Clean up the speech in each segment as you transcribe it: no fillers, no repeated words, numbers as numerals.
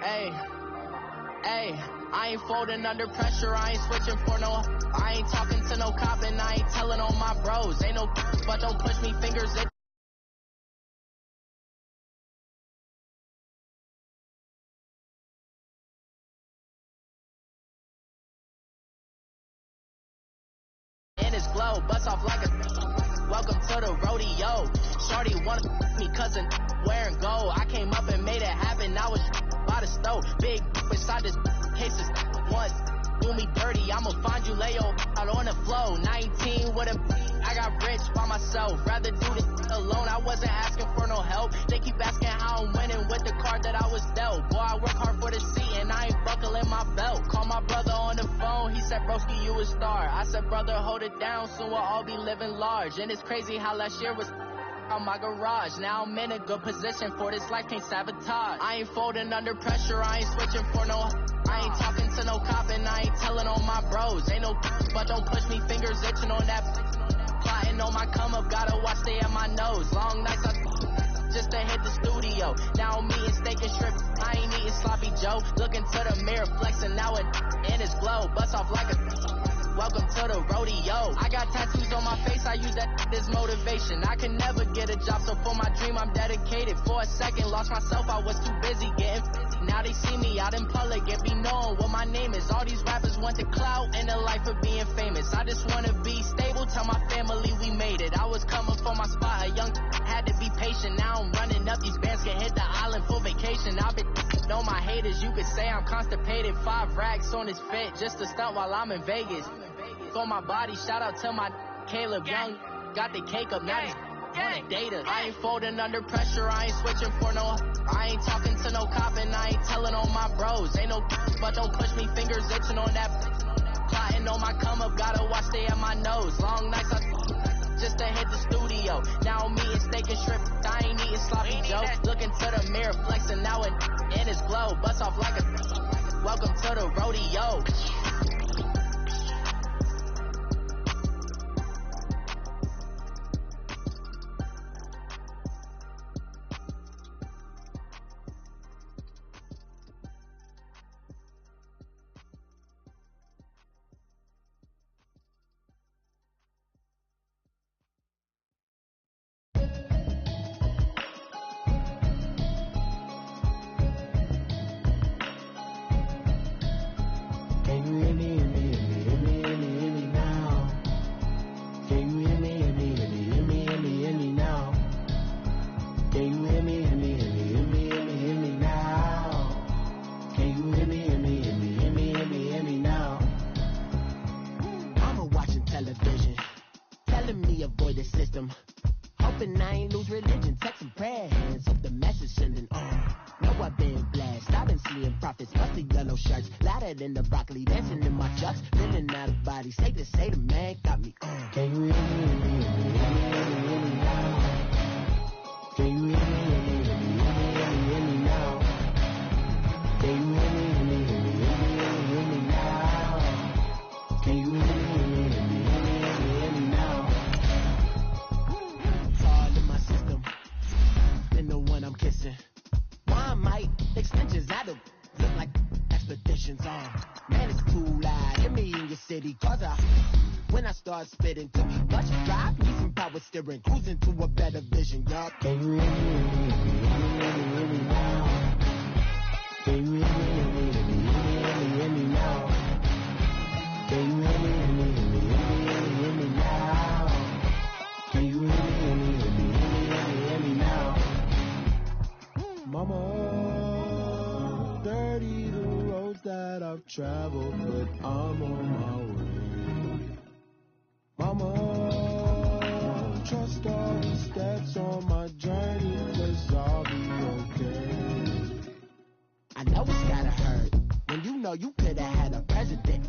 Hey, I ain't folding under pressure, I ain't switching for no. I ain't talking to no cop and I ain't telling on my bros. Ain't no but don't push me fingers in. In his glow, bust off like a. Welcome to the rodeo. Shorty wanted me cousin wearing gold. I came up and made it happen. I was by the stove. Big beside this cases once. Do me dirty, I'ma find you, lay your out on the flow. 19 with a I got rich by myself. Rather do this alone. I wasn't asking for no help. They keep asking how I'm winning with the card that I was dealt. Boy, I work hard for the seat and I ain't buckling my belt. Call my brother on the phone. He said, broski, you a star. I said, brother, hold it down. Soon we'll all be living large. And it's crazy how last year was on my garage. Now I'm in a good position for this life, can't sabotage. I ain't folding under pressure, I ain't switching for no. I ain't talking to no cop and I ain't telling on my bros. Ain't no but don't push me, fingers itching on that. Plotting on my come up, gotta watch stay at my nose. Long nights just to hit the studio. Now I'm eating steak and shrimp, I ain't eating sloppy Joe. Looking to the mirror, flexing now it in his glow. Bust off like a. Welcome to the rodeo. I got tattoos on my face, I use that as motivation. I can never get a job, so for my dream I'm dedicated. For a second, lost myself, I was too busy getting now they see me out in public and be known what my name is. All these rappers want the clout and the life of being famous. I just wanna be stable, tell my family we made it. I was coming for my spot, a young had to be patient. Now I'm running up, these bands can hit the island for vacation. I've been know my haters, you could say I'm constipated. 5 racks on his fit, just to stunt while I'm in Vegas. For my body, shout out to my Caleb Young. Got the cake up, now on the data. I ain't folding under pressure, I ain't switching for no. I ain't talking to no cop and I ain't telling on my bros. Ain't no but don't push me, fingers itching on that. Plotting on my come up, gotta watch stay at my nose. Long nights just to hit the studio. Now I'm eating steak and shrimp, I ain't eating sloppy Joe. Looking to the mirror, flexing now it in his glow. Bust off like a. Welcome to the rodeo. Spitting too much drive, need some power steering, cruising to a better vision, y'all. Can you hear me now? Can you hear me now? Can you hear me now? Can you hear me now? Mama, dirty the roads that I've traveled, but I'm on my way. Mama, trust all the steps on my journey, 'cause I'll be okay. I know it's gotta hurt when you know you could've had a president.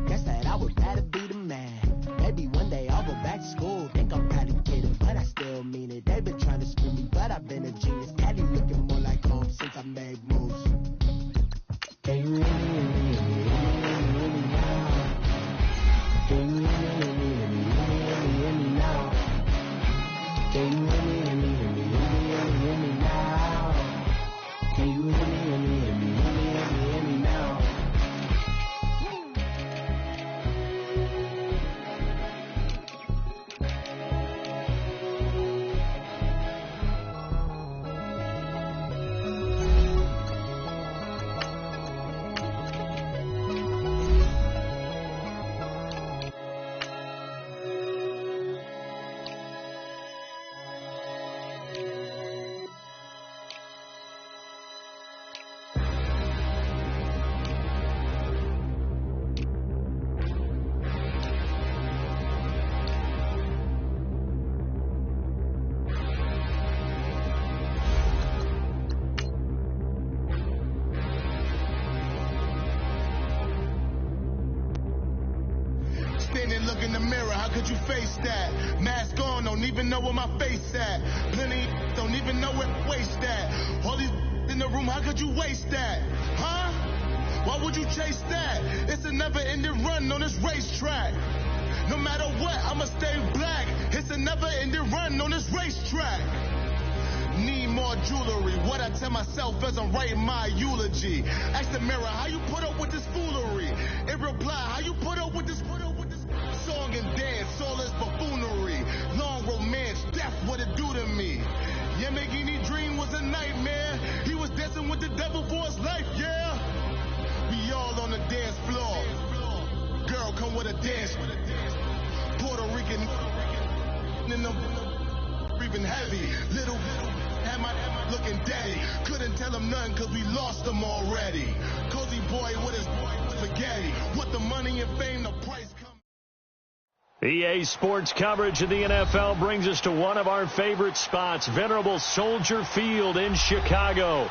Guess that I would rather be the man. Maybe one day I'll go back to school. Think I'm probably kidding, but I still mean it. They've been trying to screw me, but I've been a genius. Daddy looking more like home since I made moves. Can you hear me now? Can you hear me now? Can you hear me now? Can you hear me could you face that? Mask on, don't even know where my face at. Plenty don't even know where waste at. All these in the room, how could you waste that? Huh? Why would you chase that? It's a never-ending run on this racetrack. No matter what, I'ma stay black. It's a never-ending run on this racetrack. Need more jewelry. What I tell myself as I'm writing my eulogy. Ask the mirror, how you put up with this foolery? It reply, how you put up with this song and dance, all this buffoonery. Long romance, death, what it do to me. Yamagini dream was a nightmare. He was dancing with the devil for his life, yeah. We all on the dance floor. Girl, come with a dance. Puerto Rican in them breathing heavy. Little had my looking daddy. Couldn't tell him nothing cause we lost him already. Cozy boy with his spaghetti. With the money and fame, the price comes. EA Sports coverage of the NFL brings us to one of our favorite spots, venerable Soldier Field in Chicago.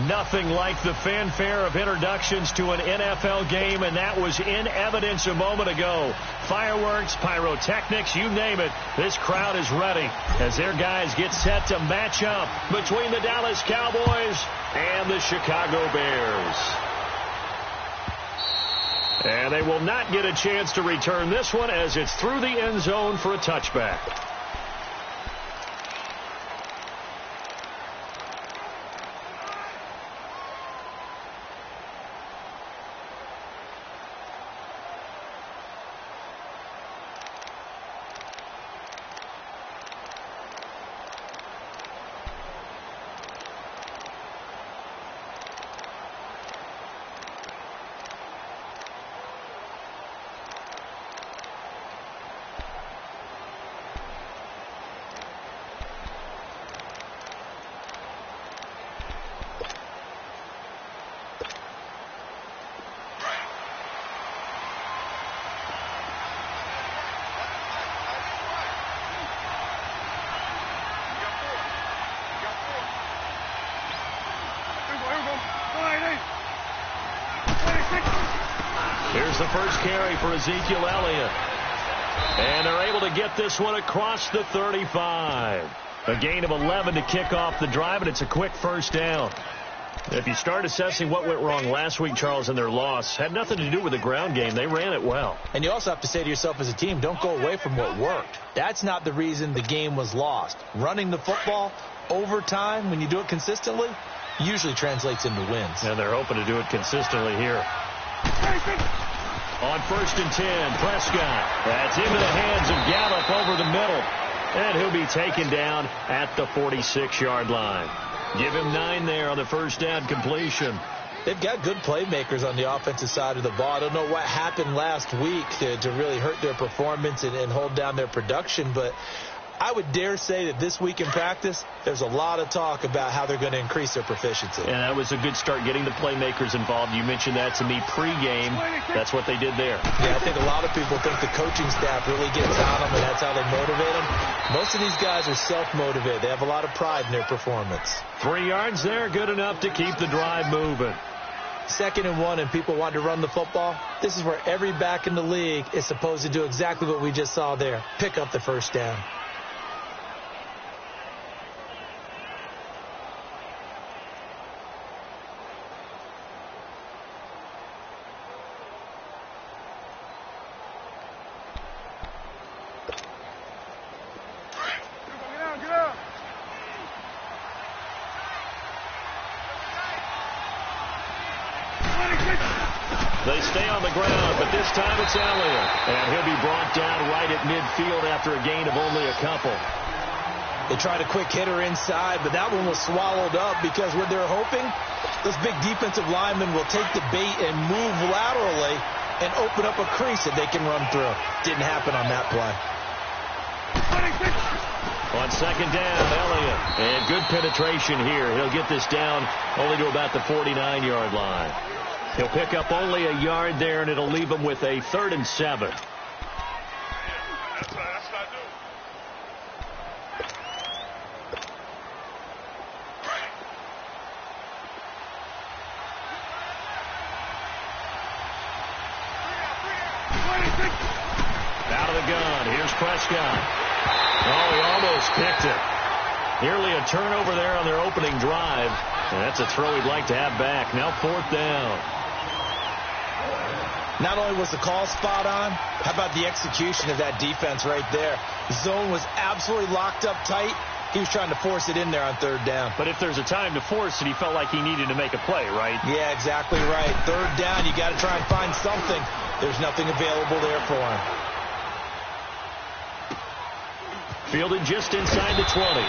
Nothing like the fanfare of introductions to an NFL game, and that was in evidence a moment ago. Fireworks, pyrotechnics, you name it. This crowd is ready as their guys get set to match up between the Dallas Cowboys and the Chicago Bears. And they will not get a chance to return this one as it's through the end zone for a touchback. Here's the first carry for Ezekiel Elliott. And they're able to get this one across the 35. A gain of 11 to kick off the drive, and it's a quick first down. If you start assessing what went wrong last week, Charles, in their loss, had nothing to do with the ground game. They ran it well. And you also have to say to yourself as a team, don't go away from what worked. That's not the reason the game was lost. Running the football over time, when you do it consistently, usually translates into wins. And they're hoping to do it consistently here. On 1st and 10, Prescott. That's into the hands of Gallup over the middle. And he'll be taken down at the 46-yard line. Give him 9 there on the first down completion. They've got good playmakers on the offensive side of the ball. I don't know what happened last week to really hurt their performance and hold down their production, but I would dare say that this week in practice, there's a lot of talk about how they're going to increase their proficiency. And that was a good start, getting the playmakers involved. You mentioned that to me pregame. That's what they did there. Yeah, I think a lot of people think the coaching staff really gets on them, and that's how they motivate them. Most of these guys are self-motivated. They have a lot of pride in their performance. 3 yards there, good enough to keep the drive moving. 2nd and 1, and people want to run the football. This is where every back in the league is supposed to do exactly what we just saw there. Pick up the first down. They stay on the ground, but this time it's Elliott. And he'll be brought down right at midfield after a gain of only a couple. They tried a quick hitter inside, but that one was swallowed up because what they're hoping, those big defensive linemen will take the bait and move laterally and open up a crease that they can run through. Didn't happen on that play. On 2nd down, Elliott. And good penetration here. He'll get this down only to about the 49-yard line. He'll pick up only a yard there, and it'll leave him with a 3rd and 7. Out of the gun, Prescott. Oh, he almost picked it. Nearly a turnover there on their opening drive. And that's a throw he'd like to have back. Now 4th down. Not only was the call spot on, how about the execution of that defense right there? The zone was absolutely locked up tight. He was trying to force it in there on 3rd down. But if there's a time to force it, he felt like he needed to make a play, right? Yeah, exactly right. 3rd down, you got to try and find something. There's nothing available there for him. Fielded just inside the 20.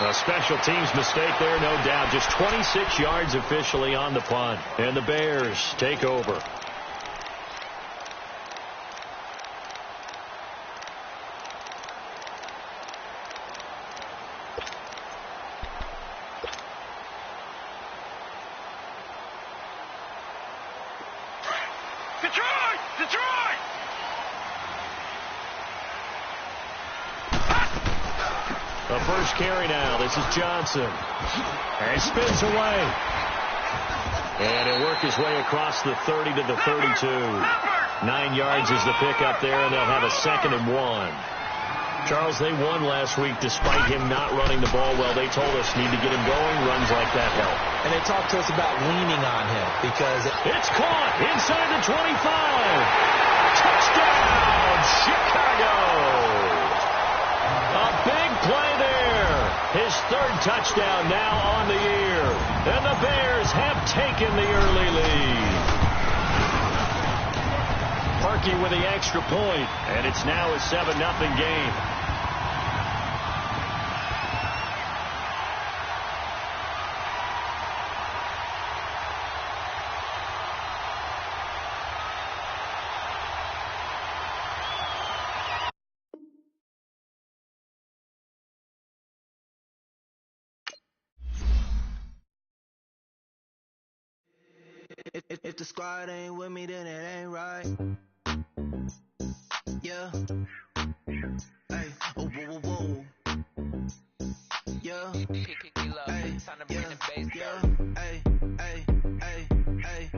A special teams mistake there, no doubt. Just 26 yards officially on the punt. And the Bears take over. The first carry now. This is Johnson. And he spins away. And he'll work his way across the 30 to the 32. 9 yards is the pickup there, and they'll have a 2nd and 1. Charles, they won last week despite him not running the ball well. They told us need to get him going. Runs like that help. And they talked to us about leaning on him because it's caught inside the 25. Touchdown, Chicago. A big play there. His 3rd touchdown now on the year. And the Bears have taken the early lead. Parkey with the extra point, and it's now a 7-0 game. If the squad ain't with me, then it ain't right. Yeah. Hey. Oh, whoa, whoa, whoa. Yeah. Hey. Yeah. Yeah. Hey. Hey. Hey. Hey.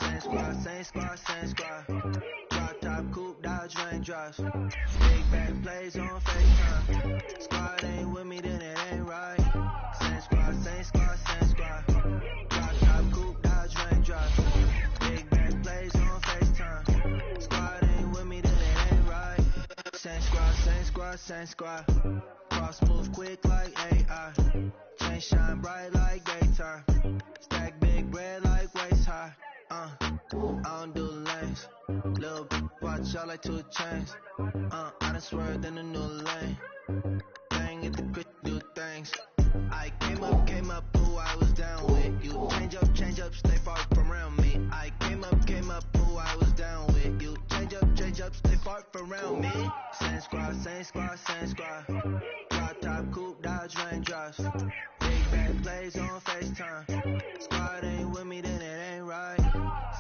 Same squad, same squad, same squad. Drop top, coupe, dodge, range drops. Big back plays on FaceTime. Squad ain't with me, then it ain't right. Same squad, same squad, same squad. Drop top, coupe, dodge, range drops. Big back plays on FaceTime. Squad ain't with me, then it ain't right. Same squad, same squad, same squad. Cross move quick like AI. Chain shine bright like daytime. Stack big bread like waist high. I don't do lanes. Little watch out like 2 chains. I done swerved in a new lane. Bang at the quick do things. I came up, who I was down with. You change up, stay far from around me. I came up, who I was down with. You change up, stay far from around me. Same squad, same squad, same squad. Drop top, coupe, dodge, range drops. Big back plays on FaceTime. Squad ain't with me, then it ain't right.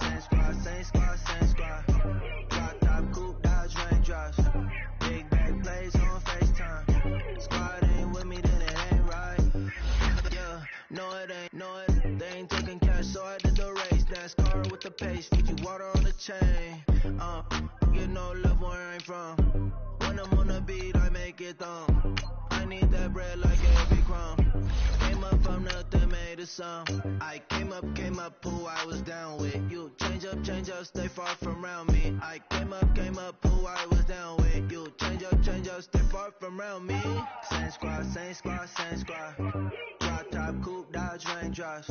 Same squad, same squad, same squad. Drop top, coupe, dodge, range drops. Big back plays on FaceTime. Squad ain't with me, then it ain't right. Yeah, no it ain't, they ain't taking cash, so I did the race. NASCAR with the pace, Fiji water on the chain. Get no love where I ain't from. When I'm on the beat, I make it thumb. I need that bread like every crumb. Came up from nothing, made a sum. I came up, who I was down with. You change up, stay far from around me. I came up, who I was down with. You change up, stay far from around me. Same squad, same squad, same squad. Drop top, coupe, dodge, range drops.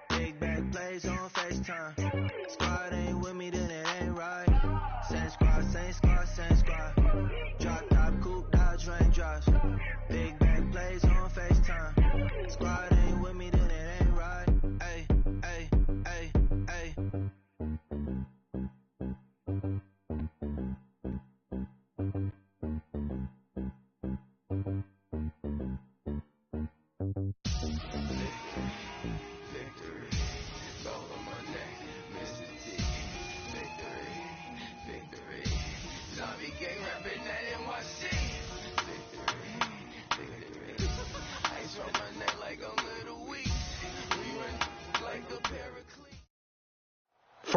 Big back plays on FaceTime. Squad ain't with me, then it ain't right. Same squad, same squad, same squad. Drop top, coupe, dodge, range drops. Big back plays on FaceTime. Squad ain't with me, then it ain't right. Ay, ay, ay, ay. Zombie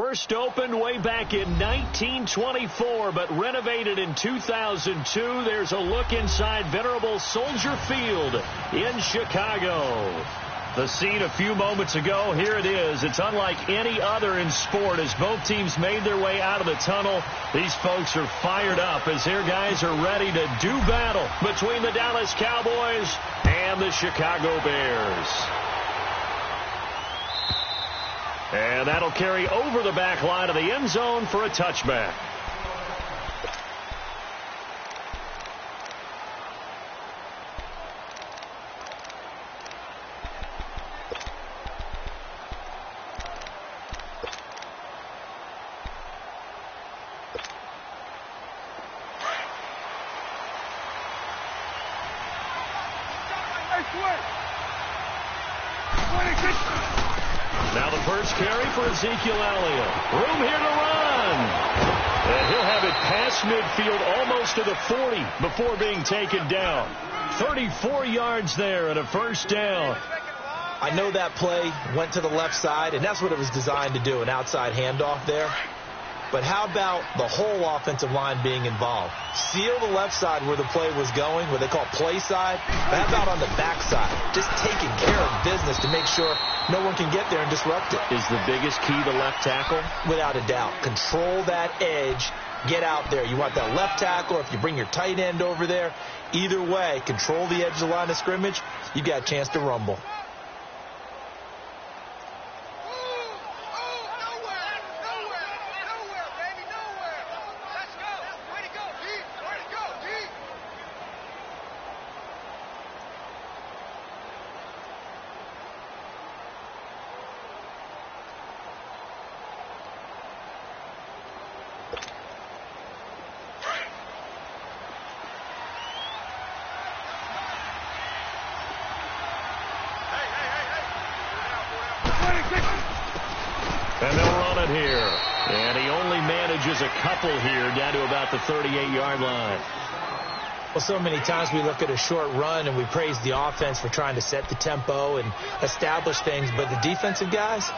first opened way back in 1924, but renovated in 2002. There's a look inside venerable Soldier Field in Chicago. The scene a few moments ago, here it is. It's unlike any other in sport as both teams made their way out of the tunnel. These folks are fired up as their guys are ready to do battle between the Dallas Cowboys and the Chicago Bears. And that'll carry over the back line of the end zone for a touchback. Now the first carry for Ezekiel Elliott. Room here to run. And he'll have it past midfield almost to the 40 before being taken down. 34 yards there and a first down. I know that play went to the left side, and that's what it was designed to do, an outside handoff there. But how about the whole offensive line being involved? Seal the left side where the play was going, what they call play side. But how about on the back side? Just taking care of business to make sure no one can get there and disrupt it. Is the biggest key the left tackle? Without a doubt. Control that edge. Get out there. You want that left tackle, or if you bring your tight end over there, either way, control the edge of the line of scrimmage, you got a chance to rumble. And they'll run it here. And he only manages a couple here down to about the 38-yard line. Well, so many times we look at a short run and we praise the offense for trying to set the tempo and establish things. But the defensive guys,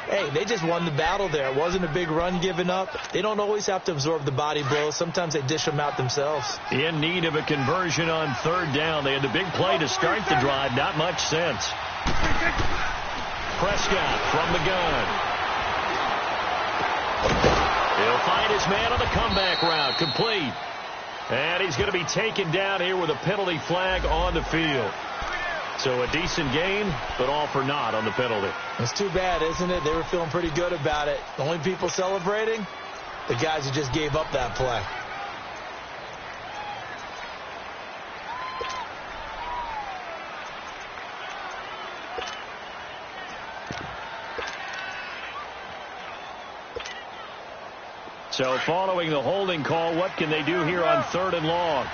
hey, they just won the battle there. It wasn't a big run given up. They don't always have to absorb the body blows. Sometimes they dish them out themselves. In need of a conversion on third down. They had the big play to start the drive. Not much sense. Prescott from the gun. He'll find his man on the comeback route. Complete. And he's going to be taken down here with a penalty flag on the field. So a decent gain, but all for naught on the penalty. It's too bad, isn't it? They were feeling pretty good about it. The only people celebrating, the guys who just gave up that play. So following the holding call, what can they do here on third and long?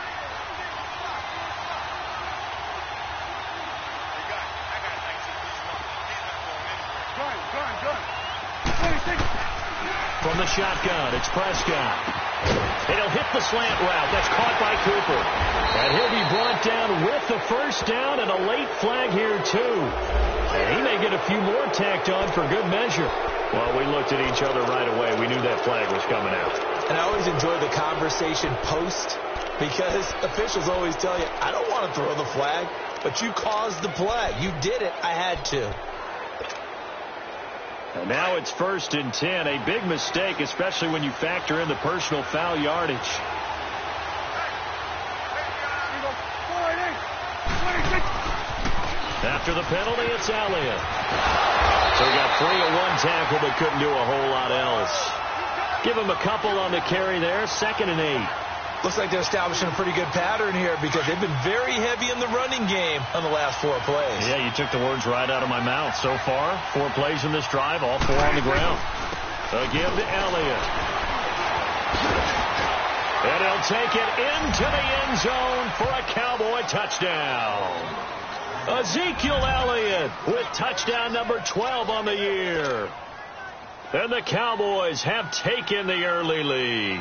From the shotgun, it's Prescott. And he'll hit the slant route. That's caught by Cooper. And he'll be brought down with the first down and a late flag here, too. And he may get a few more tacked on for good measure. Well, we looked at each other right away. We knew that flag was coming out. And I always enjoy the conversation post because officials always tell you, I don't want to throw the flag, but you caused the play. You did it. I had to. And now it's 1st and 10. A big mistake, especially when you factor in the personal foul yardage. After the penalty, it's Elliott. So he got 3 on one tackle, but couldn't do a whole lot else. Give him a couple on the carry there. 2nd and 8. Looks like they're establishing a pretty good pattern here because they've been very heavy in the running game on the last 4 plays. Yeah, you took the words right out of my mouth. So far, 4 plays in this drive, all 4 on the ground. Again to Elliott. And he'll take it into the end zone for a Cowboy touchdown. Ezekiel Elliott with touchdown number 12 on the year. And the Cowboys have taken the early lead.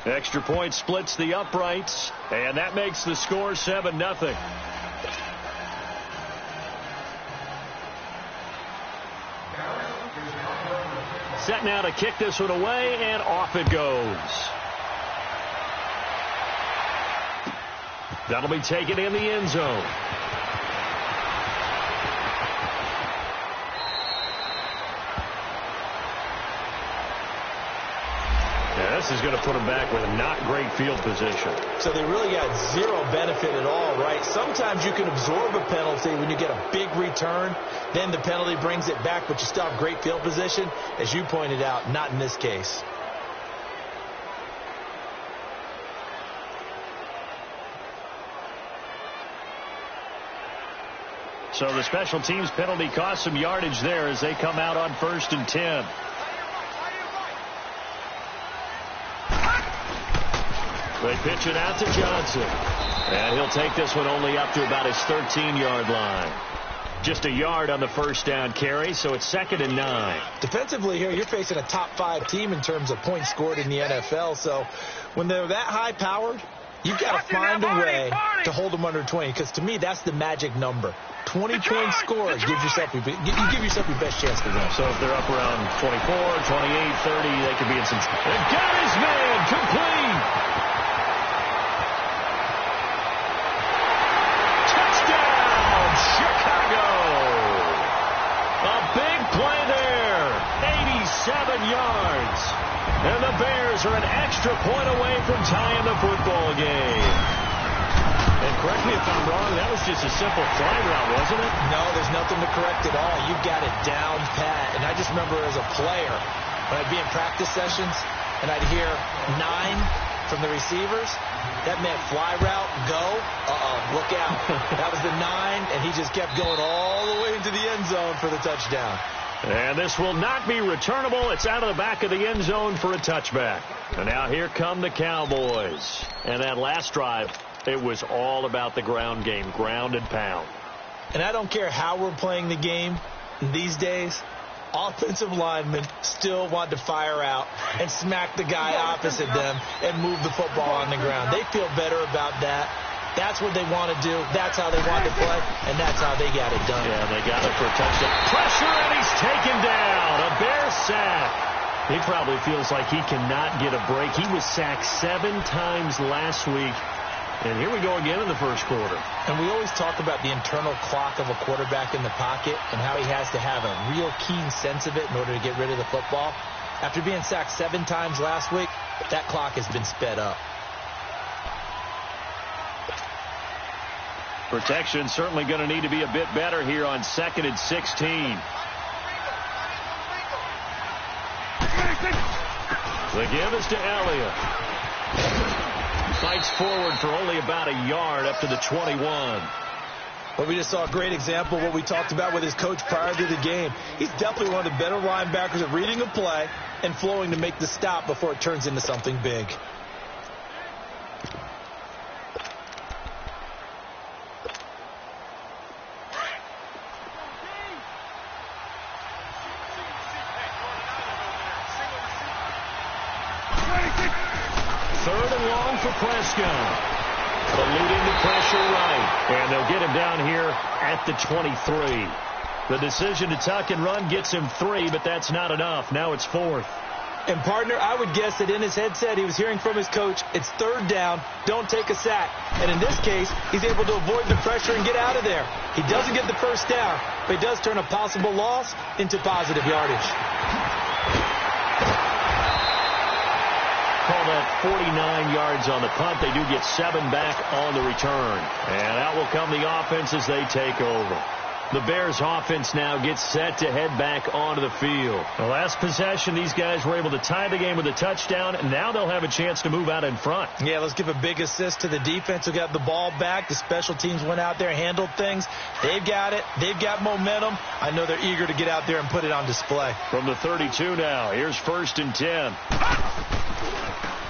Extra point splits the uprights, and that makes the score 7-0. set now to kick this one away, and off it goes. That'll be taken in the end zone. This is going to put them back with not great field position. So they really got zero benefit at all, right? Sometimes you can absorb a penalty when you get a big return. Then the penalty brings it back, but you still have great field position. As you pointed out, not in this case. So the special teams penalty cost some yardage there as they come out on 1st and 10. They pitch it out to Johnson. And he'll take this one only up to about his 13-yard line. Just a yard on the first down carry, so it's 2nd and 9. Defensively here, you're facing a top 5 team in terms of points scored in the NFL. So when they're that high-powered, you've got to find a way to hold them under 20. Because to me, that's the magic number. 20 points scored gives yourself you give yourself your best chance to win. So if they're up around 24, 28, 30, they could be in some... They've got his man complete. Touchdown, Chicago. A big play there. 87 yards. And the Bears are an extra point away from tying the football game. And correct me if I'm wrong, that was just a simple fly route, wasn't it? No, there's nothing to correct at all. You've got it down pat. And I just remember as a player, when I'd be in practice sessions, and I'd hear 9 from the receivers, that meant fly route, go, look out. That was the 9, and he just kept going all the way into the end zone for the touchdown. And this will not be returnable. It's out of the back of the end zone for a touchback. And now here come the Cowboys. And that last drive, it was all about the ground game, ground and pound. And I don't care how we're playing the game these days, offensive linemen still want to fire out and smack the guy opposite them and move the football on the ground. They feel better about that. That's what they want to do. That's how they want to play, and that's how they got it done. Yeah, they got it for a touchdown. Pressure, and he's taken down. A Bear sack. He probably feels like he cannot get a break. He was sacked 7 times last week. And here we go again in the first quarter. And we always talk about the internal clock of a quarterback in the pocket and how he has to have a real keen sense of it in order to get rid of the football. After being sacked 7 times last week, that clock has been sped up. Protection certainly going to need to be a bit better here on 2nd and 16. The give is to Elliott. Fights forward for only about a yard up to the 21. Well, we just saw a great example of what we talked about with his coach prior to the game. He's definitely one of the better linebackers at reading a play and flowing to make the stop before it turns into something big. Third and long for Prescott. Eluding the pressure right. And they'll get him down here at the 23. The decision to tuck and run gets him 3, but that's not enough. Now it's 4th. And, partner, I would guess that in his headset he was hearing from his coach, it's 3rd down, don't take a sack. And in this case, he's able to avoid the pressure and get out of there. He doesn't get the first down, but he does turn a possible loss into positive yardage. Call that 49 yards on the punt. They do get 7 back on the return. And out will come the offense as they take over. The Bears offense now gets set to head back onto the field. The last possession, these guys were able to tie the game with a touchdown, and now they'll have a chance to move out in front. Yeah, let's give a big assist to the defense who got the ball back. The special teams went out there and handled things. They've got it. They've got momentum. I know they're eager to get out there and put it on display. From the 32 now, here's 1st and 10.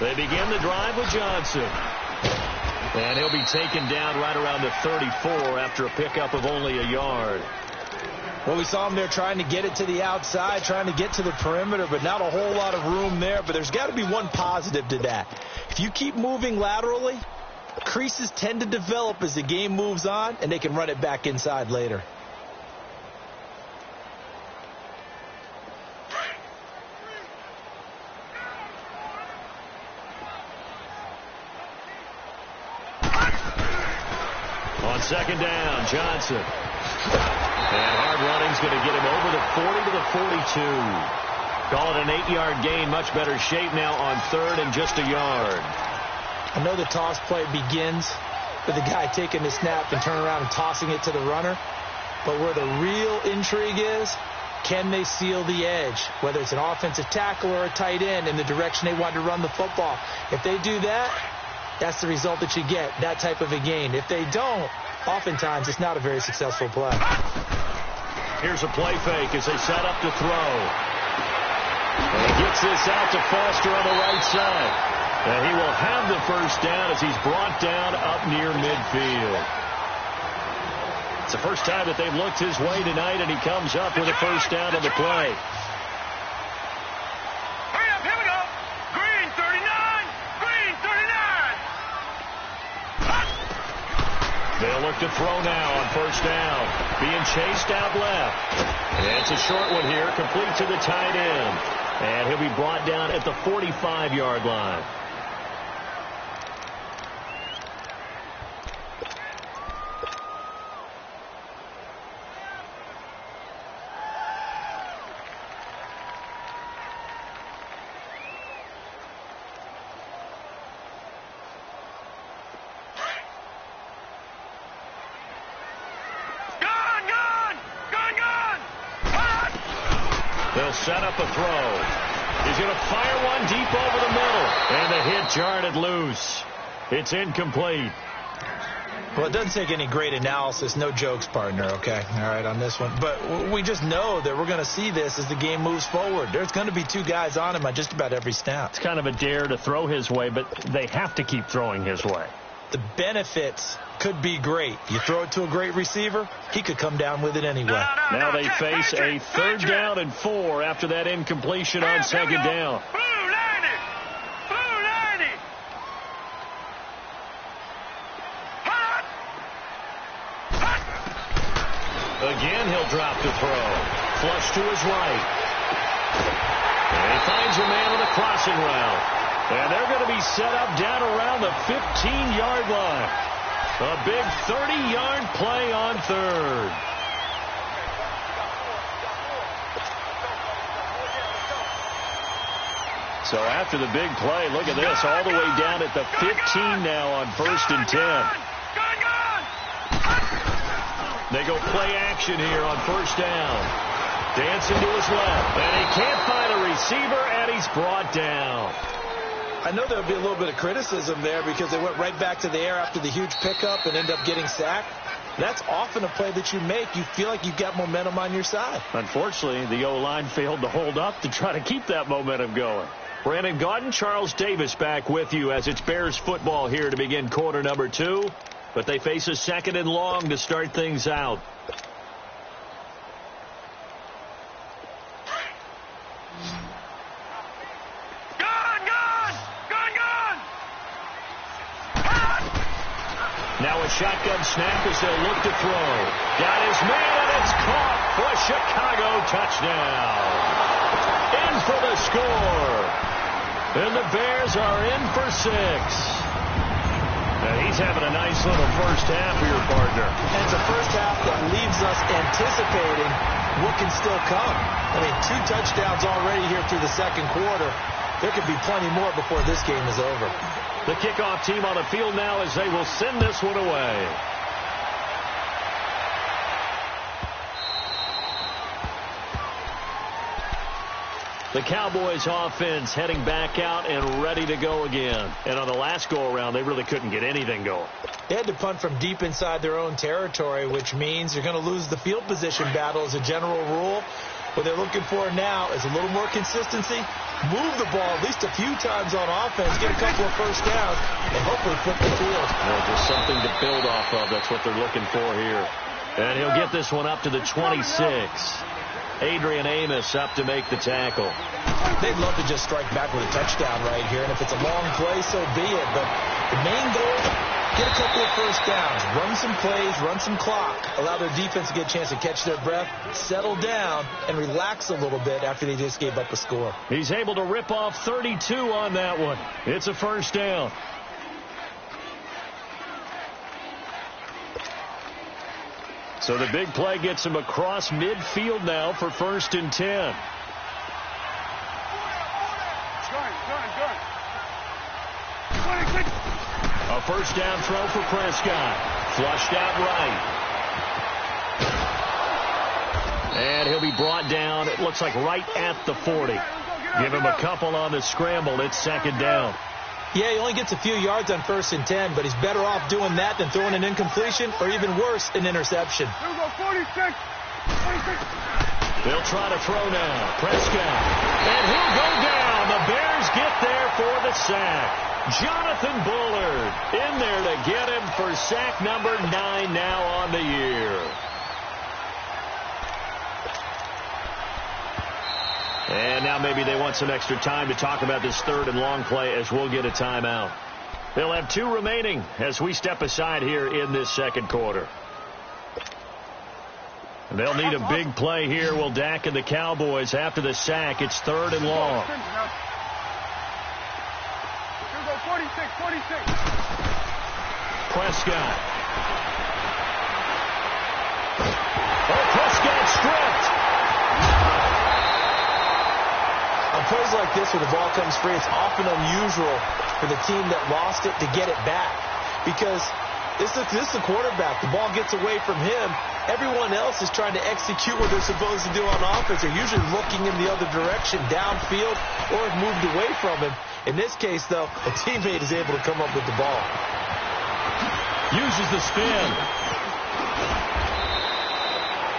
They begin the drive with Johnson. And he'll be taken down right around the 34 after a pickup of only a yard. Well, we saw him there trying to get it to the outside, trying to get to the perimeter, but not a whole lot of room there. But there's got to be one positive to that. If you keep moving laterally, creases tend to develop as the game moves on, and they can run it back inside later. On second down, Johnson. And hard running's going to get him over the 40 to the 42. Call it an 8-yard gain. Much better shape now on third and just a yard. I know the toss play begins with the guy taking the snap and turning around and tossing it to the runner. But where the real intrigue is, can they seal the edge, whether it's an offensive tackle or a tight end, in the direction they want to run the football? If they do that, that's the result that you get, that type of a gain. If they don't, oftentimes it's not a very successful play. Here's a play fake as they set up to throw. And he gets this out to Foster on the right side. And he will have the first down as he's brought down up near midfield. It's the first time that they've looked his way tonight, and he comes up with a first down on the play. Hurry up, here we go. Green 39, Green 39. They'll look to throw now on first down. Being chased out left. And it's a short one here, complete to the tight end. And he'll be brought down at the 45-yard line. They'll set up a throw. He's going to fire one deep over the middle. And the hit jarred loose. It's incomplete. Well, it doesn't take any great analysis. No jokes, partner, okay? All right, on this one. But we just know that we're going to see this as the game moves forward. There's going to be two guys on him on just about every snap. It's kind of a dare to throw his way, but they have to keep throwing his way. The benefits could be great. You throw it to a great receiver, he could come down with it anyway. Now they face a third down and 4 after that incompletion on second down. Again, he'll drop the throw. Flush to his right. And he finds a man on the crossing route. And they're going to be set up down around the 15-yard line. A big 30-yard play on third. So after the big play, look at this, all the way down at the 15 now on 1st and 10. They go play action here on first down. Dancing to his left, and he can't find a receiver, and he's brought down. I know there'll be a little bit of criticism there because they went right back to the air after the huge pickup and end up getting sacked. That's often a play that you make. You feel like you've got momentum on your side. Unfortunately, the O-line failed to hold up to try to keep that momentum going. Brandon Gaudin, Charles Davis back with you as it's Bears football here to begin quarter number 2. But they face a second and long to start things out. Now a shotgun snap as they'll look to throw. Got his man, and it's caught for a Chicago touchdown. In for the score. And the Bears are in for 6. And he's having a nice little first half here, partner. And it's a first half that leaves us anticipating what can still come. I mean, 2 touchdowns already here through the second quarter. There could be plenty more before this game is over. The kickoff team on the field now as they will send this one away. The Cowboys offense heading back out and ready to go again. And on the last go-around, they really couldn't get anything going. They had to punt from deep inside their own territory, which means you're going to lose the field position battle as a general rule. What they're looking for now is a little more consistency, move the ball at least a few times on offense, get a couple of first downs, and hopefully flip the field. Well, just something to build off of. That's what they're looking for here. And he'll get this one up to the 26. Adrian Amos up to make the tackle. They'd love to just strike back with a touchdown right here, and if it's a long play, so be it. But the main goal, get a couple of first downs, run some plays, run some clock, allow their defense to get a chance to catch their breath, settle down, and relax a little bit after they just gave up a score. He's able to rip off 32 on that one. It's a first down. So the big play gets him across midfield now for 1st and 10. A first down throw for Prescott. Flushed out right. And he'll be brought down, it looks like right at the 40. Give him a couple on the scramble. It's 2nd down. Yeah, he only gets a few yards on 1st and 10, but he's better off doing that than throwing an incompletion or even worse, an interception. Here we go, 46. They'll try to throw now. Prescott. And he'll go down. The Bears get there for the sack. Jonathan Bullard in there to get him for sack number 9 now on the year. And now maybe they want some extra time to talk about this 3rd and long play as we'll get a timeout. They'll have 2 remaining as we step aside here in this 2nd quarter. They'll need a big play here. Will Dak and the Cowboys after the sack. It's 3rd and long. Here we go, 46. Prescott. Oh, Prescott stripped. On plays like this where the ball comes free, it's often unusual for the team that lost it to get it back. Because this is the quarterback. The ball gets away from him. Everyone else is trying to execute what they're supposed to do on offense. They're usually looking in the other direction, downfield, or have moved away from him. In this case, though, a teammate is able to come up with the ball. Uses the spin.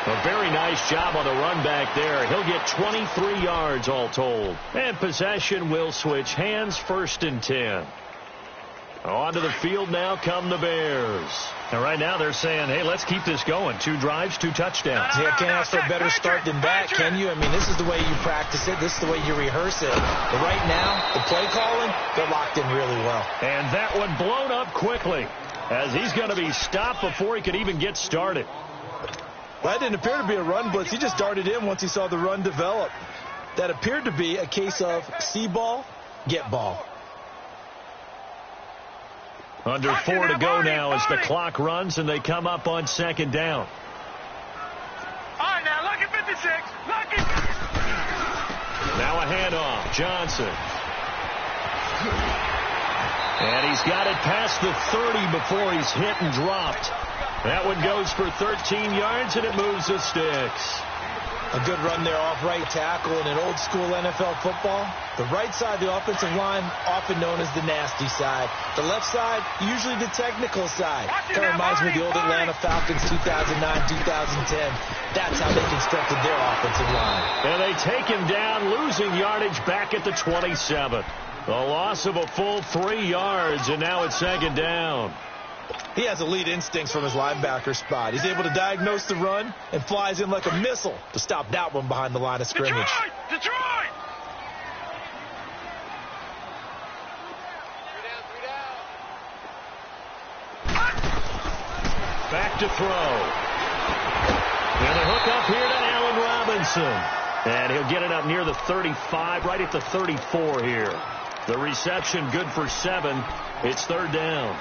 A very nice job on the run back there. He'll get 23 yards all told. And possession will switch hands. 1st and 10. Onto the field now come the Bears. And right now they're saying, hey, let's keep this going. 2 drives, 2 touchdowns. Yeah, can't ask for a better start than that, can you? I mean, this is the way you practice it. This is the way you rehearse it. But right now, the play calling, they're locked in really well. And that one blown up quickly as he's going to be stopped before he could even get started. Well, that didn't appear to be a run blitz. He just darted in once he saw the run develop. That appeared to be a case of see ball, get ball. Under 4 to go now as the clock runs and they come up on 2nd down. All right, now, lucky 56. Lucky. Now a handoff. Johnson. And he's got it past the 30 before he's hit and dropped. That one goes for 13 yards, and it moves the sticks. A good run there off right tackle in an old-school NFL football. The right side of the offensive line, often known as the nasty side. The left side, usually the technical side. Kind of reminds me of the old Atlanta Falcons 2009-2010. That's how they constructed their offensive line. And they take him down, losing yardage back at the 27. A loss of a full 3 yards, and now it's 2nd down. He has elite instincts from his linebacker spot. He's able to diagnose the run and flies in like a missile to stop that one behind the line of scrimmage. Detroit! Back to throw. And a hook up here to Allen Robinson. And he'll get it up near the 35, right at the 34 here. The reception good for 7. It's 3rd down.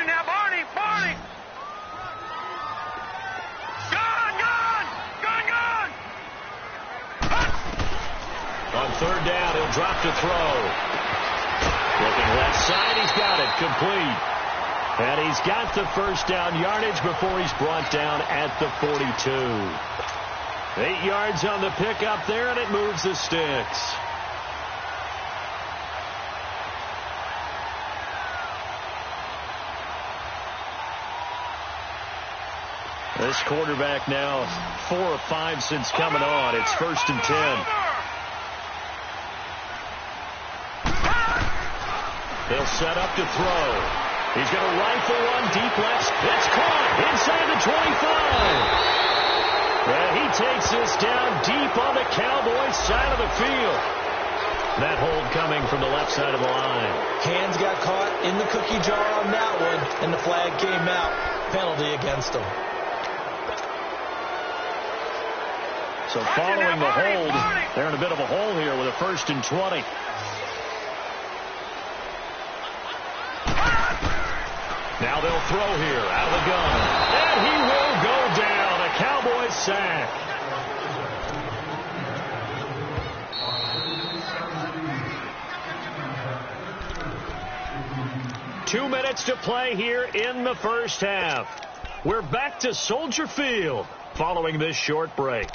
Now, Barney! Gone! On 3rd down, he'll drop to throw. Looking left side, he's got it, complete. And he's got the 1st down yardage before he's brought down at the 42. 8 yards on the pickup there, and it moves the sticks. This quarterback now 4 of 5 since coming on. It's 1st and 10. They'll set up to throw. He's going to rifle one deep left. It's caught inside the 25. And he takes this down deep on the Cowboys side of the field. That hold coming from the left side of the line. Hands got caught in the cookie jar on that one, and the flag came out. Penalty against him. So following the hold, they're in a bit of a hole here with a 1st and 20. throw here out of the gun. And he will go down. A Cowboys sack. Two minutes to play here in the first half. We're back to Soldier Field following this short break.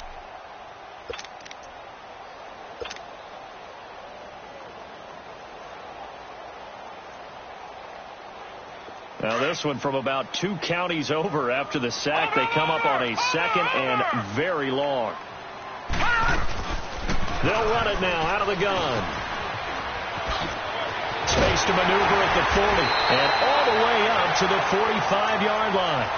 Now this one from about 2 counties over after the sack. They come up on a 2nd and very long. They'll run it now out of the gun. Space to maneuver at the 40 and all the way up to the 45-yard line.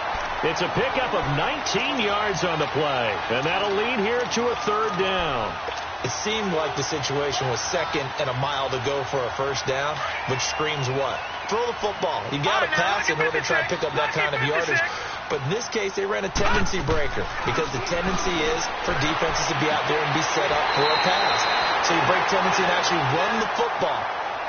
It's a pickup of 19 yards on the play, and that'll lead here to a 3rd down. It seemed like the situation was 2nd and a mile to go for a 1st down, which screams what? Throw the football. You got to pass in order to try and pick up that kind of yardage. But in this case, they ran a tendency breaker because the tendency is for defenses to be out there and be set up for a pass. So you break tendency and actually run the football.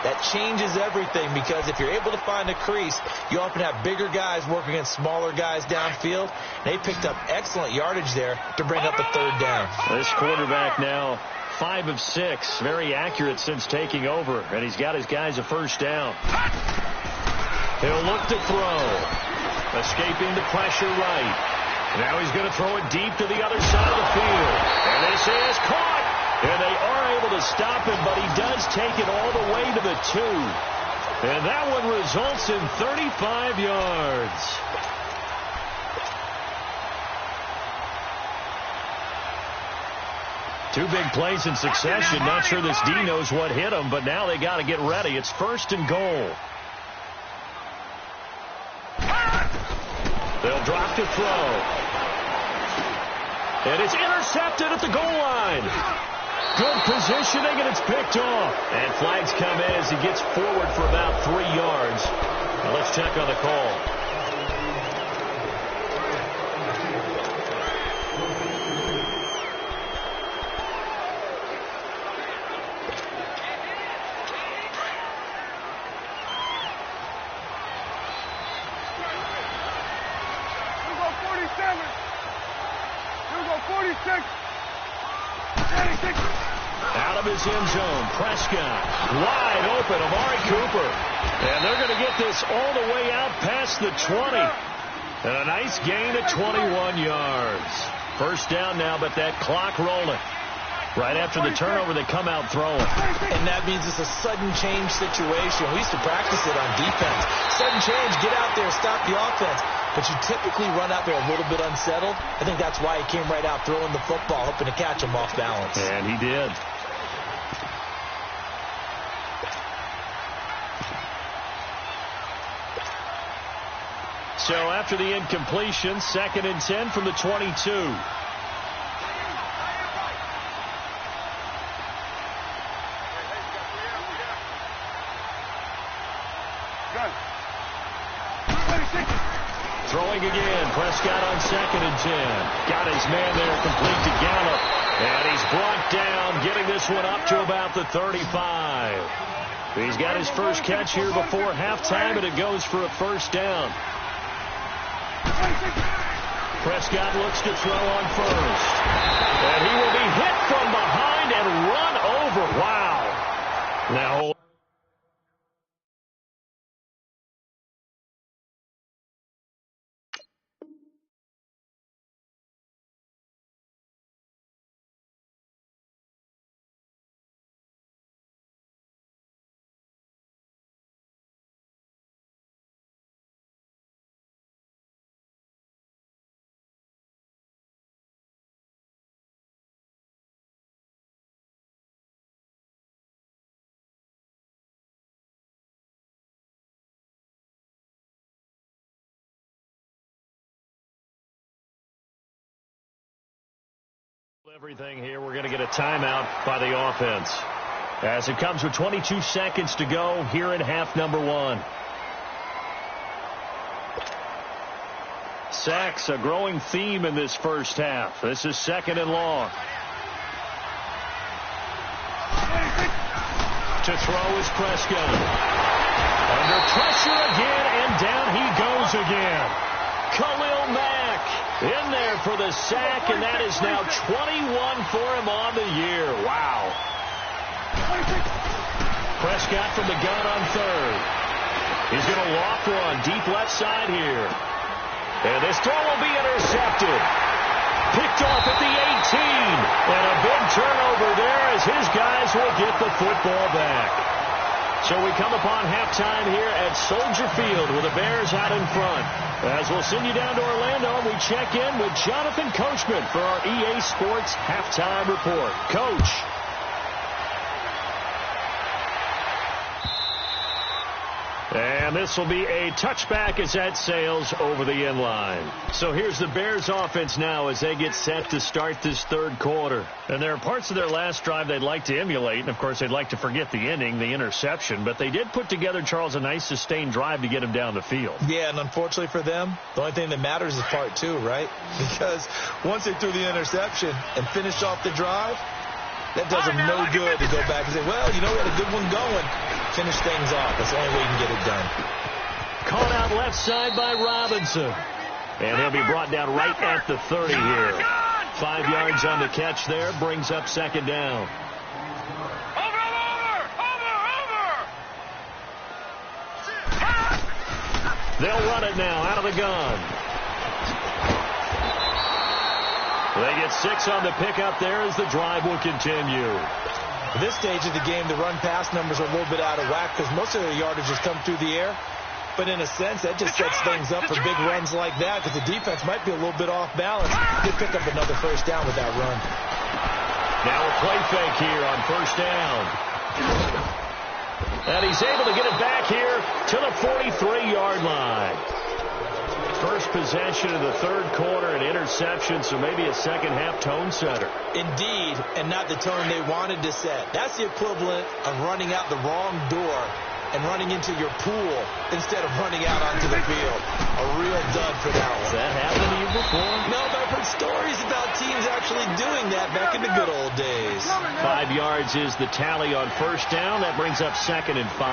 That changes everything because if you're able to find a crease, you often have bigger guys working against smaller guys downfield. They picked up excellent yardage there to bring up a 3rd down. This quarterback now 5 of 6, very accurate since taking over, and he's got his guys a 1st down. He'll look to throw, escaping the pressure right. Now he's going to throw it deep to the other side of the field, and this is caught. And they are able to stop him, but he does take it all the way to the 2. And that one results in 35 yards. Two big plays in succession. Not sure this D knows what hit him, but now they got to get ready. It's 1st and goal. They'll drop to throw. And it's intercepted at the goal line. Good positioning, and it's picked off. And flags come in as he gets forward for about 3 yards. Now let's check on the call. Here we go 47. Here we go 46. 86. Out of his end zone, Prescott, wide open, Amari Cooper. And they're going to get this all the way out past the 20. And a nice gain of 21 yards. 1st down now, but that clock rolling. Right after the turnover, they come out throwing. And that means it's a sudden change situation. We used to practice it on defense. Sudden change, get out there, stop the offense. But you typically run out there a little bit unsettled. I think that's why he came right out throwing the football, hoping to catch him off balance. And he did. So after the incompletion, 2nd and 10 from the 22. Throwing again, Prescott on 2nd and 10. Got his man there, complete to Gallup. And he's brought down, getting this one up to about the 35. He's got his first catch here before halftime, and it goes for a 1st down. Prescott looks to throw on 1st. And he will be hit from behind and run over. Wow. Now, everything here, we're going to get a timeout by the offense as it comes with 22 seconds to go here in half number 1. Sacks, a growing theme in this first half. This is 2nd and long. To throw is Prescott. Under pressure again, and down he goes again. Khalil Mack in there for the sack, and that is now 21 for him on the year. Wow. Prescott from the gun on third. He's going to loft one deep left side here. And this throw will be intercepted. Picked off at the 18. And a big turnover there as his guys will get the football back. So we come upon halftime here at Soldier Field with the Bears out in front. As we'll send you down to Orlando, we check in with Jonathan Coachman for our EA Sports Halftime Report. Coach. And this will be a touchback as that sails over the end line. So here's the Bears offense now as they get set to start this third quarter. And there are parts of their last drive they'd like to emulate. And, of course, they'd like to forget the ending, the interception. But they did put together, Charles, a nice sustained drive to get him down the field. Yeah, and unfortunately for them, the only thing that matters is part two, right? Because once they threw the interception and finished off the drive, that does them no good to go back and say, well, you know, we had a good one going. Finish things off. That's the only way you can get it done. Caught out left side by Robinson. And he'll be brought down right at the 30 here. 5 yards on the catch there. Brings up second down. Over! They'll run it now out of the gun. They get 6 on the pickup there as the drive will continue. At this stage of the game, the run-pass numbers are a little bit out of whack because most of their yardage has come through the air. But in a sense, that just sets things up for big runs like that because the defense might be a little bit off balance. They pick up another first down with that run. Now a play fake here on first down. And he's able to get it back here to the 43-yard line. First possession of the third quarter, an interception, so maybe a second-half tone setter. Indeed, and not the tone they wanted to set. That's the equivalent of running out the wrong door and running into your pool instead of running out onto the field. A real dud for that one. Has that happened to you before? No, but I've heard stories about teams actually doing that back in the good old days. 5 yards is the tally on first down. That brings up second and 5.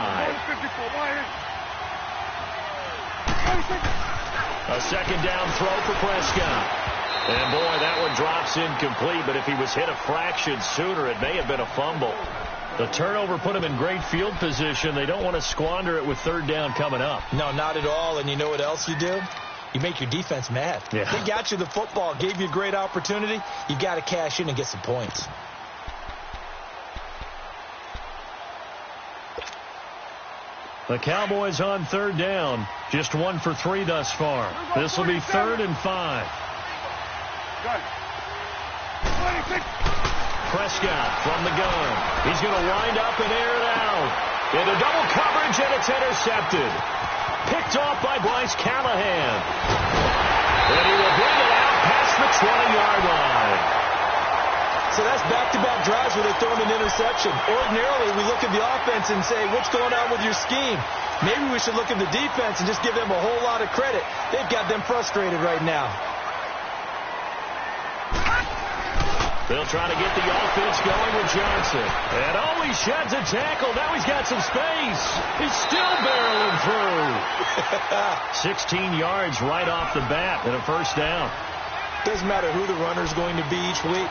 A second down throw for Prescott. And, boy, that one drops incomplete. But if he was hit a fraction sooner, it may have been a fumble. The turnover put him in great field position. They don't want to squander it with third down coming up. No, not at all. And you know what else you do? You make your defense mad. Yeah. They got you the football, gave you a great opportunity. You got to cash in and get some points. The Cowboys on third down. Just 1 for 3 thus far. This will be 3rd and 5. Prescott from the gun. He's going to wind up and air it out. Into double coverage, and it's intercepted. Picked off by Bryce Callahan. And he will bring it out past the 20-yard line. So that's back-to-back drives where they're throwing an interception. Ordinarily, we look at the offense and say, what's going on with your scheme? Maybe we should look at the defense and just give them a whole lot of credit. They've got them frustrated right now. They'll try to get the offense going with Johnson. And he sheds a tackle. Now he's got some space. He's still barreling through. 16 yards right off the bat and a first down. Doesn't matter who the runner's going to be each week.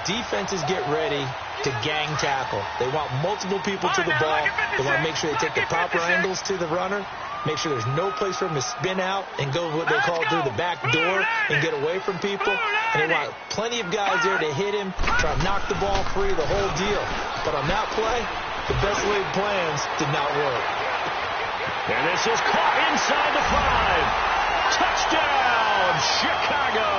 Defenses get ready to gang tackle. They want multiple people to the ball. They want to make sure they take the proper angles to the runner, make sure there's no place for him to spin out and go what they call through the back door and get away from people. And they want plenty of guys there to hit him, try to knock the ball free, the whole deal. But on that play, the best laid plans did not work. And this is caught inside the 5. Touchdown, Chicago.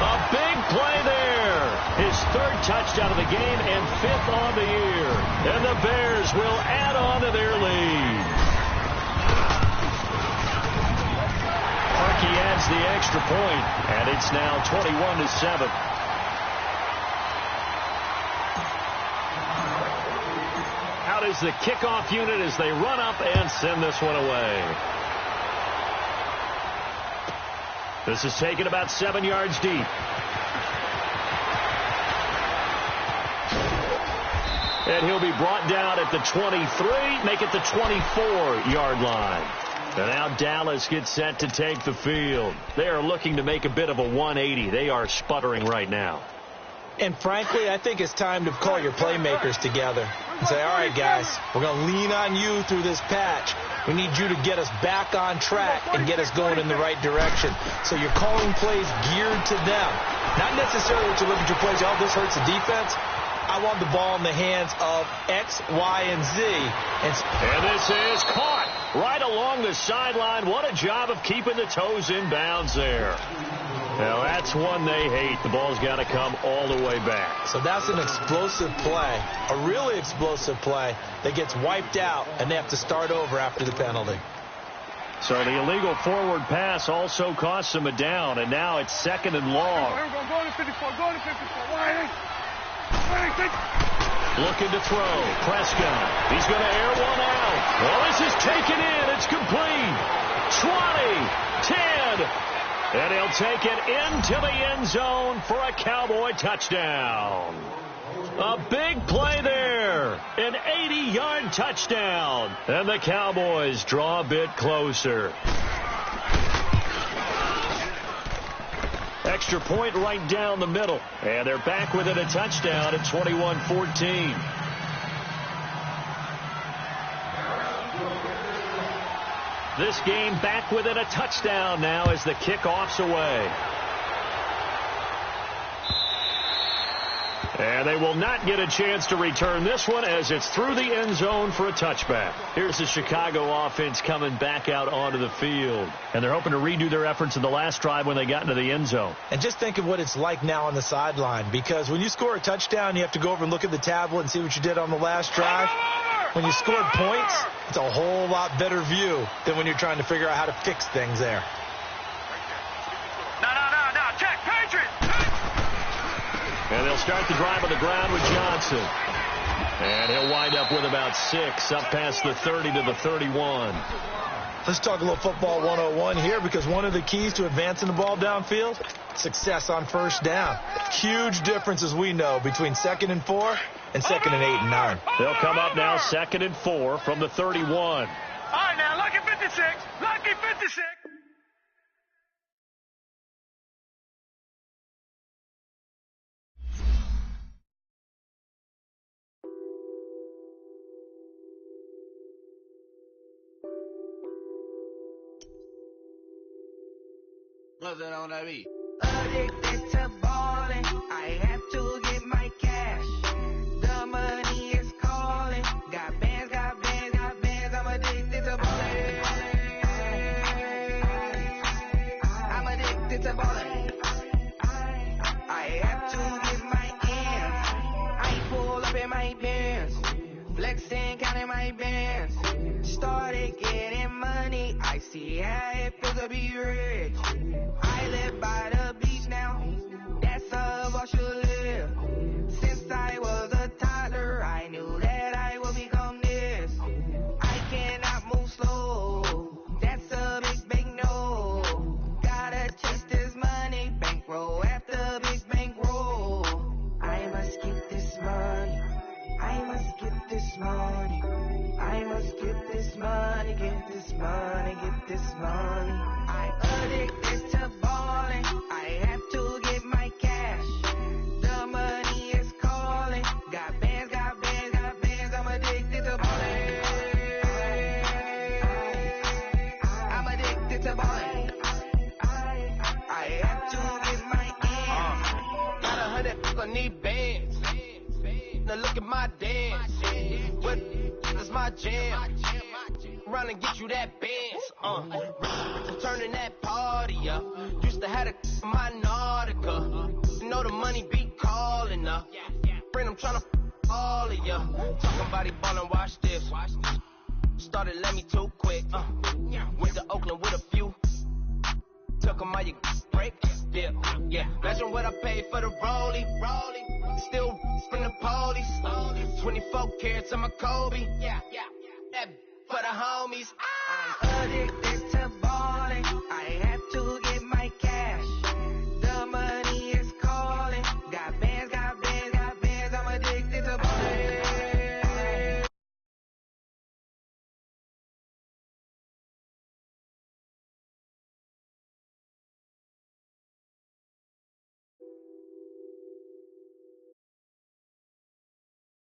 A big play there. His 3rd touchdown of the game and 5th on the year. And the Bears will add on to their lead. Parkey adds the extra point, and it's now 21-7. Out is the kickoff unit as they run up and send this one away. This is taken about 7 yards deep. And he'll be brought down at the 23, make it the 24-yard line. And now Dallas gets set to take the field. They are looking to make a bit of a 180. They are sputtering right now. And frankly, I think it's time to call your playmakers together and say, all right, guys, we're going to lean on you through this patch. We need you to get us back on track and get us going in the right direction. So you're calling plays geared to them. Not necessarily that you look at your plays, oh, this hurts the defense. I want the ball in the hands of X, Y, and Z. And this is caught right along the sideline. What a job of keeping the toes in bounds there. Now, that's one they hate. The ball's got to come all the way back. So that's an explosive play, a really explosive play that gets wiped out, and they have to start over after the penalty. So the illegal forward pass also costs them a down, and now it's 2nd and long. Go to 54. Go to 54. Looking to throw. Prescott. He's going to air one out. Well, this is taken in. It's complete. 20, 10. And he'll take it into the end zone for a Cowboy touchdown. A big play there. An 80-yard touchdown. And the Cowboys draw a bit closer. Extra point right down the middle. And they're back within a touchdown at 21-14. This game back within a touchdown now as the kickoff's away. And they will not get a chance to return this one as it's through the end zone for a touchback. Here's the Chicago offense coming back out onto the field. And they're hoping to redo their efforts in the last drive when they got into the end zone. And just think of what it's like now on the sideline, because when you score a touchdown, you have to go over and look at the tablet and see what you did on the last drive. When you scored points, it's a whole lot better view than when you're trying to figure out how to fix things there. No. Check, Patriot. And they'll start the drive on the ground with Johnson. And he'll wind up with about 6, up past the 30 to the 31. Let's talk a little football 101 here, because one of the keys to advancing the ball downfield, success on first down. Huge difference, as we know, between 2nd and 4 and 2nd and 8 and 9. They'll come up now 2nd and 4 from the 31. All right, now, lucky 56. Lucky 56. What's that on that beat? Addicted to balling, I have to get my cash. The money is calling. Got bands, I'm addicted to balling. I'm addicted to balling. I have to get my ends. I pull up in my pants, flexing, counting my bands. Started getting money, I see how it feels to be rich. I live by the beach now, that's how I should live. Since I was a toddler, I knew that I would become this. I cannot move slow, that's a big no. Gotta chase this money, bankroll after big bankroll. I must get this money, I must get this money. I must get this money, get this money, get this money. I addicted to balling, I have to get my cash. The money is calling, got bands, I'm addicted to balling. I'm addicted to balling. I have to get my ends. Got 100, I need bands. Now look at my dance. What is my jam? Run and get you that Benz. Turning that party up. Used to have a my Nautica. You know the money be calling up. Friend, I'm tryna all of ya. Talking about he ballin', watch this. Started let me too quick. Went to Oakland with a few. Took 'em all you break. Yeah. Imagine what I paid for the rollie. Still from the police. 24 carats on my Kobe. Yeah. That for the homies. I'm addicted to